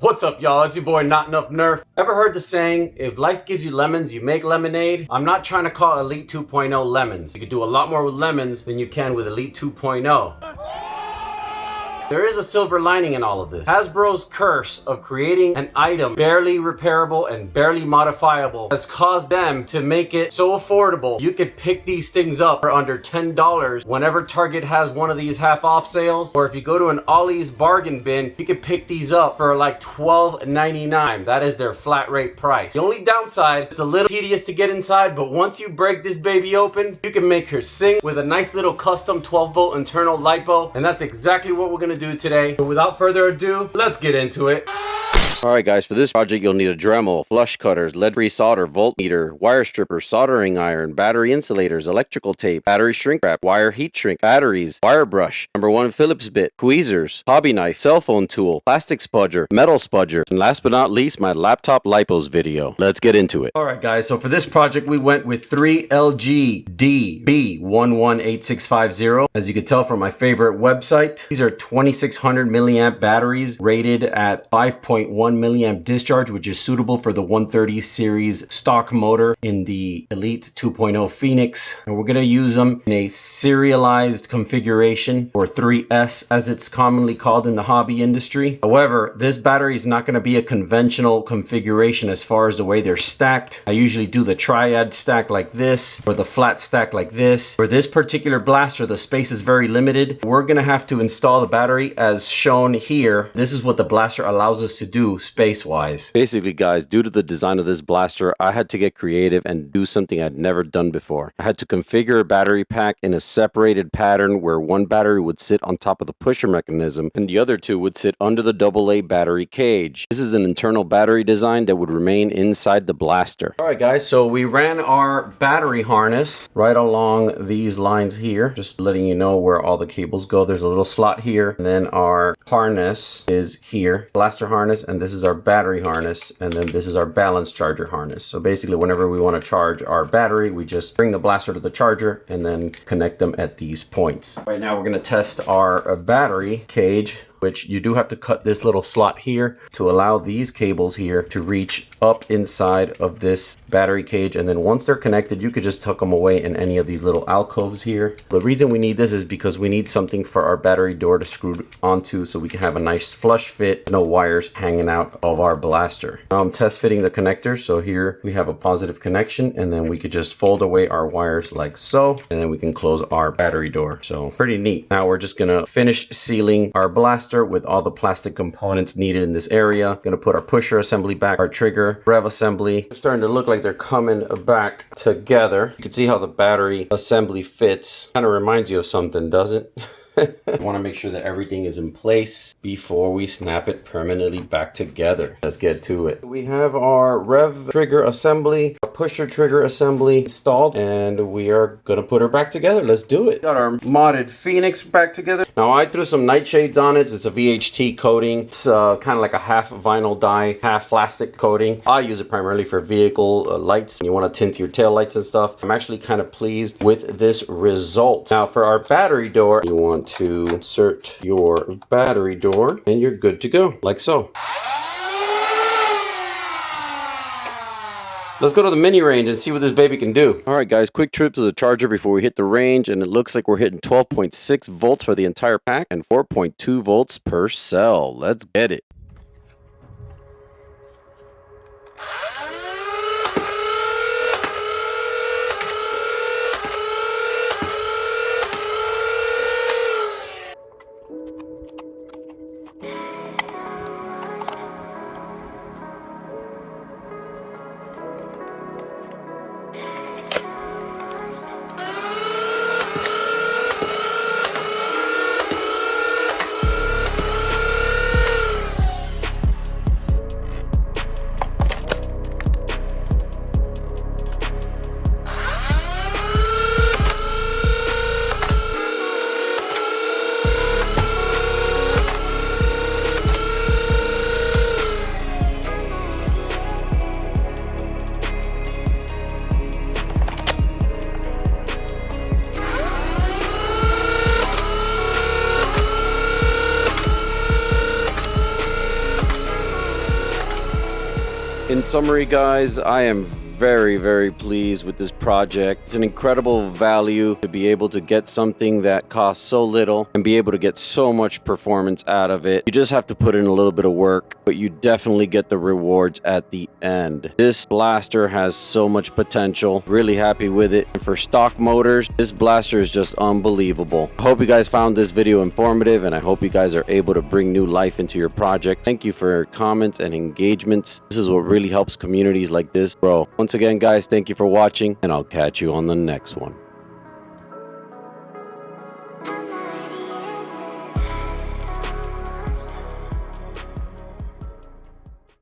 What's up, y'all? It's your boy Not Enough Nerf. Ever heard the saying, if life gives you lemons, you make lemonade? I'm not trying to call Elite 2.0 lemons. You can do a lot more with lemons than you can with Elite 2.0. There is a silver lining in all of this. Hasbro's curse of creating an item barely repairable and barely modifiable has caused them to make it so affordable. You could pick these things up for under $10 whenever Target has one of these half off sales. Or if you go to an Ollie's bargain bin, you can pick these up for like $12.99. That is their flat rate price. The only downside, it's a little tedious to get inside, but once you break this baby open, you can make her sing with a nice little custom 12-volt internal Lipo. And that's exactly what we're gonna do today. So without further ado, let's get into it. Alright guys, for this project you'll need a Dremel, flush cutters, lead-free solder, voltmeter, wire stripper, soldering iron, battery insulators, electrical tape, battery shrink wrap, wire heat shrink, batteries, wire brush, number 1 Phillips bit, tweezers, hobby knife, cell phone tool, plastic spudger, metal spudger, and last but not least, my laptop Lipos video. Let's get into it. Alright guys, so for this project we went with 3 LG DB118650. As you can tell from my favorite website, these are 2600 milliamp batteries rated at 5.1 milliamp discharge, which is suitable for the 130 series stock motor in the Elite 2.0 Phoenix. And we're going to use them in a serialized configuration, or 3S as it's commonly called in the hobby industry. However, this battery is not going to be a conventional configuration as far as the way they're stacked. I usually do the triad stack like this, or the flat stack like this. For this particular blaster, the space is very limited. We're going to have to install the battery as shown here. This is what the blaster allows us to do space-wise. Basically guys, due to the design of this blaster, I had to get creative and do something I'd never done before. I had to configure a battery pack in a separated pattern where one battery would sit on top of the pusher mechanism and the other two would sit under the AA battery cage. This is an internal battery design that would remain inside the blaster. Alright guys, so we ran our battery harness right along these lines here, just letting you know where all the cables go. There's a little slot here, and then our harness is here, blaster harness, and this is our battery harness, and then this is our balance charger harness. So basically whenever we want to charge our battery, we just bring the blaster to the charger and then connect them at these points. Right now we're going to test our battery cage, which you do have to cut this little slot here to allow these cables here to reach up inside of this battery cage. And then once they're connected, you could just tuck them away in any of these little alcoves here. The reason we need this is because we need something for our battery door to screw onto so we can have a nice flush fit, no wires hanging out of our blaster. Now I'm test fitting the connector. So here we have a positive connection, and then we could just fold away our wires like so, and then we can close our battery door. So pretty neat. Now we're just gonna finish sealing our blaster with all the plastic components needed in this area. Gonna put our pusher assembly back, our trigger, rev assembly. They're starting to look like they're coming back together. You can see how the battery assembly fits. Kind of reminds you of something, doesn't it? I want to make sure that everything is in place before we snap it permanently back together. Let's get to it. We have our rev trigger assembly, our pusher trigger assembly installed, and we are gonna put her back together. Let's do it. Got our modded Phoenix back together. Now I threw some nightshades on it. It's a VHT coating. It's kind of like a half vinyl dye, half plastic coating. I use it primarily for vehicle lights. You want to tint your tail lights and stuff. I'm actually kind of pleased with this result. Now for our battery door, you want to insert your battery door and you're good to go, like so. Let's go to the mini range and see what this baby can do. Alright guys, quick trip to the charger before we hit the range, and it looks like we're hitting 12.6 volts for the entire pack and 4.2 volts per cell. Let's get it. In summary, guys, I am very pleased with this project. It's an incredible value to be able to get something that costs so little and be able to get so much performance out of it. You just have to put in a little bit of work, but you definitely get the rewards at the end. This blaster has so much potential. Really happy with it. And for stock motors, this blaster is just unbelievable. I hope you guys found this video informative, and I hope you guys are able to bring new life into your project. Thank you for your comments and engagements. This is what really helps communities like this grow. Once again, guys, thank you for watching, and I'll catch you on the next one.